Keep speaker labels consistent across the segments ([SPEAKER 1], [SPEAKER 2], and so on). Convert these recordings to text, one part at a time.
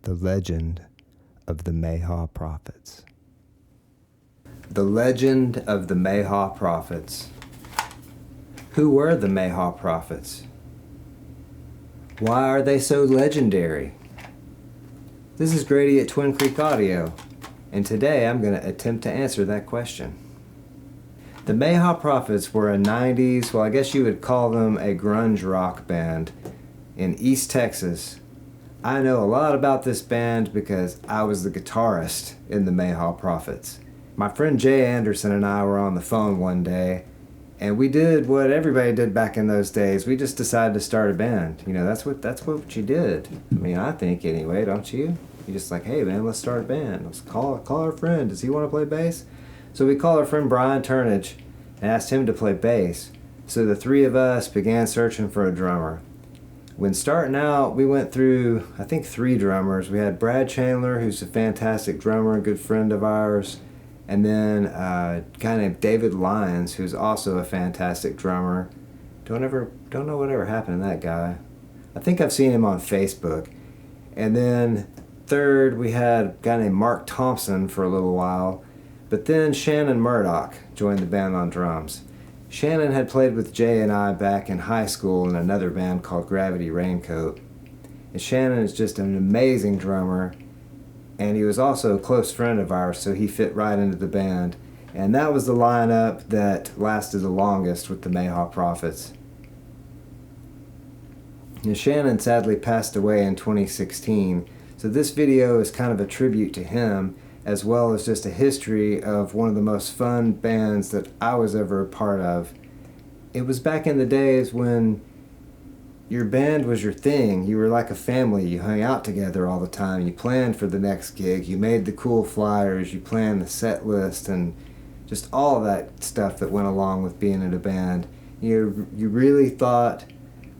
[SPEAKER 1] The legend of the Mayhaw prophets. The legend of the Mayhaw prophets. Who were the Mayhaw prophets? Why are they so legendary? This is Grady at Twin Creek Audio, and today I'm going to attempt to answer that question. The Mayhaw Prophets were a 90s, well, I guess you would call them a grunge rock band in East Texas. I know a lot about this band because I was the guitarist in the Mayhaw Prophets. My friend Jay Anderson and I were on the phone one day, and we did what everybody did back in those days. We just decided to start a band. You know, that's what you did. I mean, I think anyway, don't you? You just like, hey man, let's start a band. Let's call our friend. Does he want to play bass? So we called our friend Brian Turnage and asked him to play bass. So the three of us began searching for a drummer. When starting out, we went through, I think, 3 drummers. We had Brad Chandler, who's a fantastic drummer, a good friend of ours. And then a guy named David Lyons, who's also a fantastic drummer. Don't know whatever happened to that guy. I think I've seen him on Facebook. And then third, we had a guy named Mark Thompson for a little while. But then Shannon Murdoch joined the band on drums. Shannon had played with Jay and I back in high school in another band called Gravity Raincoat. And Shannon is just an amazing drummer. And he was also a close friend of ours, so he fit right into the band. And that was the lineup that lasted the longest with the Mayhaw Prophets. And Shannon sadly passed away in 2016, so this video is kind of a tribute to him, as well as just a history of one of the most fun bands that I was ever a part of. It was back in the days when your band was your thing. You were like a family. You hung out together all the time. You planned for the next gig. You made the cool flyers. You planned the set list and just all that stuff that went along with being in a band. You really thought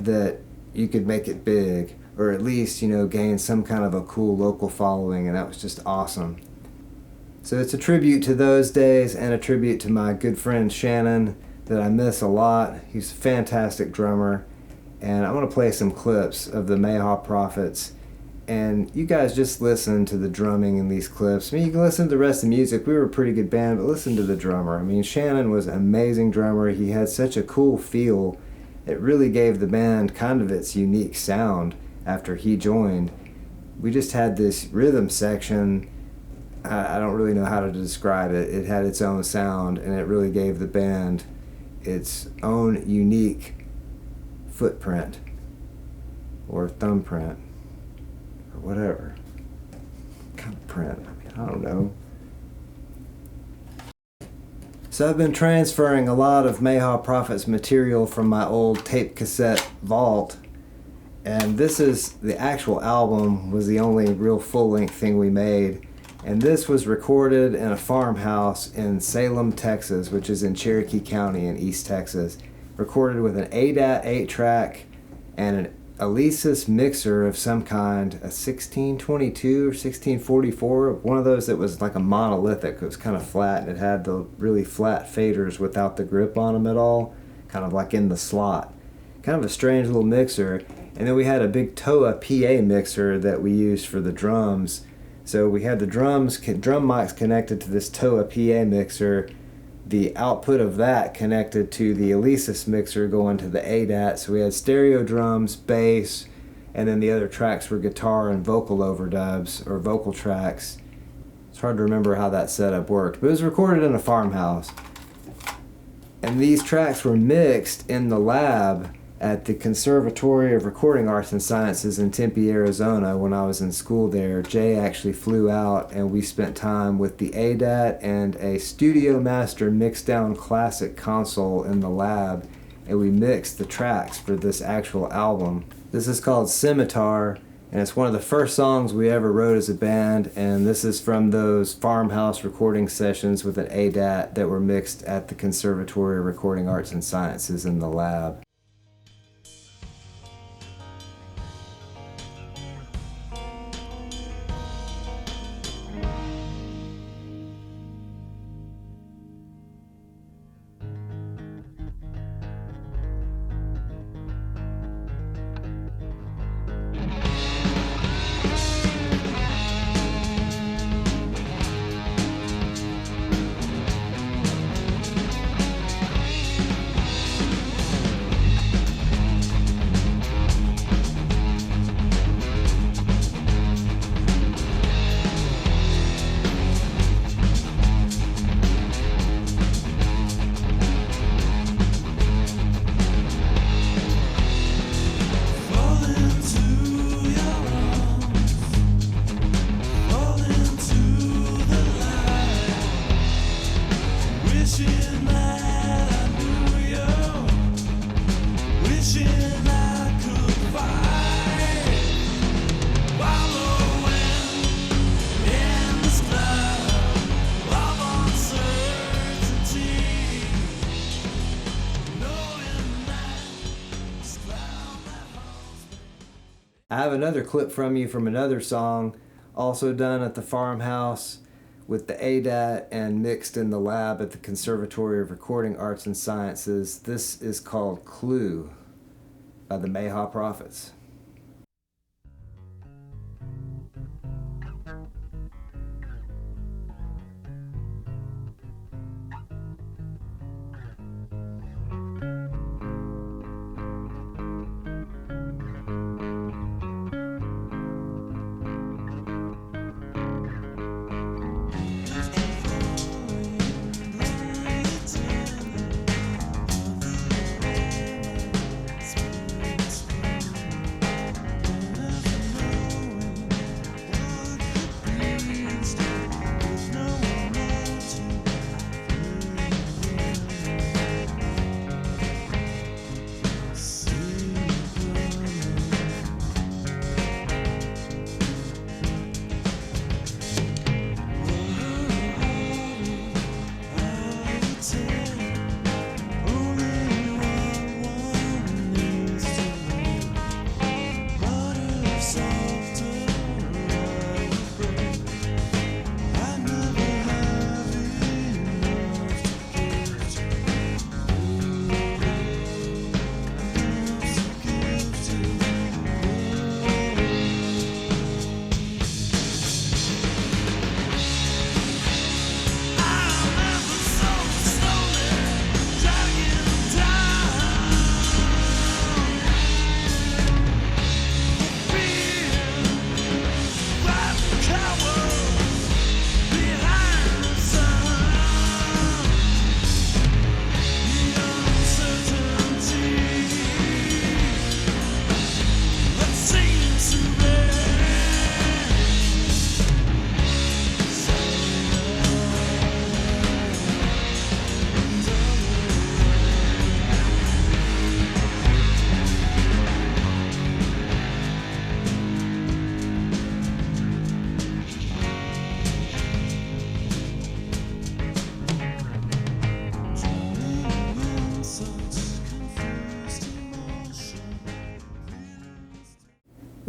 [SPEAKER 1] that you could make it big, or at least, gain some kind of a cool local following, and that was just awesome. So it's a tribute to those days and a tribute to my good friend Shannon that I miss a lot. He's a fantastic drummer. And I'm going to play some clips of the Mayhaw Prophets. And you guys just listen to the drumming in these clips. I mean, you can listen to the rest of the music. We were a pretty good band, but listen to the drummer. I mean, Shannon was an amazing drummer. He had such a cool feel. It really gave the band kind of its unique sound after he joined. We just had this rhythm section. I don't really know how to describe it. It had its own sound, and it really gave the band its own unique footprint or thumbprint or whatever kind of print. I don't know. So I've been transferring a lot of Mayhaw Prophets material from my old tape cassette vault, and this is the actual album. Was the only real full-length thing we made, and this was recorded in a farmhouse in Salem, Texas, which is in Cherokee County in East Texas. Recorded with an ADAT 8-track and an Alesis mixer of some kind, a 1622 or 1644, one of those that was like a monolithic. It was kind of flat, and it had the really flat faders without the grip on them at all, kind of like in the slot. Kind of a strange little mixer. And then we had a big Toa PA mixer that we used for the drums. So we had the drum mics connected to this Toa PA mixer. The output of that connected to the Alesis mixer going to the ADAT. So we had stereo drums, bass, and then the other tracks were guitar and vocal overdubs or vocal tracks. It's hard to remember how that setup worked, but it was recorded in a farmhouse. And these tracks were mixed in the lab at the Conservatory of Recording Arts and Sciences in Tempe, Arizona. When I was in school there, Jay actually flew out and we spent time with the ADAT and a Studio Master mix-down classic console in the lab, and we mixed the tracks for this actual album. This is called Scimitar, and it's one of the first songs we ever wrote as a band, and this is from those farmhouse recording sessions with an ADAT that were mixed at the Conservatory of Recording Arts and Sciences in the lab. I have another clip from you from another song, also done at the farmhouse with the ADAT and mixed in the lab at the Conservatory of Recording Arts and Sciences. This is called Clue by the Mayhaw Prophets.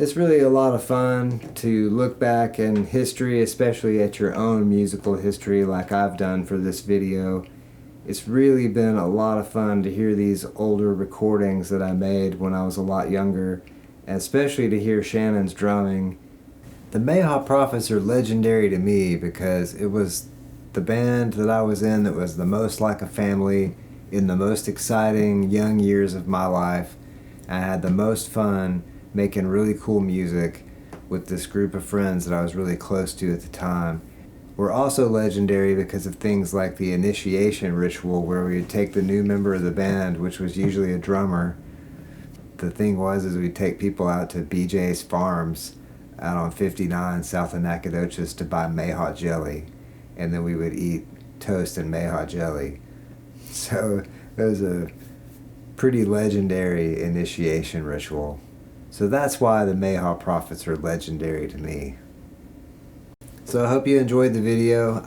[SPEAKER 1] It's really a lot of fun to look back in history, especially at your own musical history like I've done for this video. It's really been a lot of fun to hear these older recordings that I made when I was a lot younger, and especially to hear Shannon's drumming. The Mayhaw Prophets are legendary to me because it was the band that I was in that was the most like a family in the most exciting young years of my life. I had the most fun making really cool music with this group of friends that I was really close to at the time. We're also legendary because of things like the initiation ritual where we would take the new member of the band, which was usually a drummer. The thing was is we'd take people out to BJ's Farms out on 59 south of Nacogdoches to buy Mayhaw jelly, and then we would eat toast and Mayhaw jelly. So it was a pretty legendary initiation ritual. So that's why the Mayhaw Prophets are legendary to me. So I hope you enjoyed the video.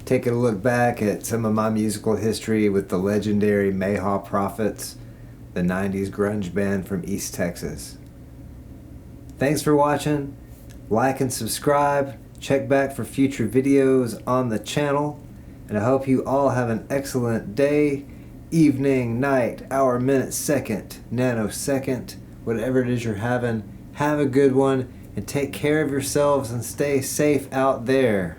[SPEAKER 1] Taking a look back at some of my musical history with the legendary Mayhaw Prophets, the 90s grunge band from East Texas. Thanks for watching. Like and subscribe. Check back for future videos on the channel. And I hope you all have an excellent day, evening, night, hour, minute, second, nanosecond, whatever it is you're having. Have a good one and take care of yourselves and stay safe out there.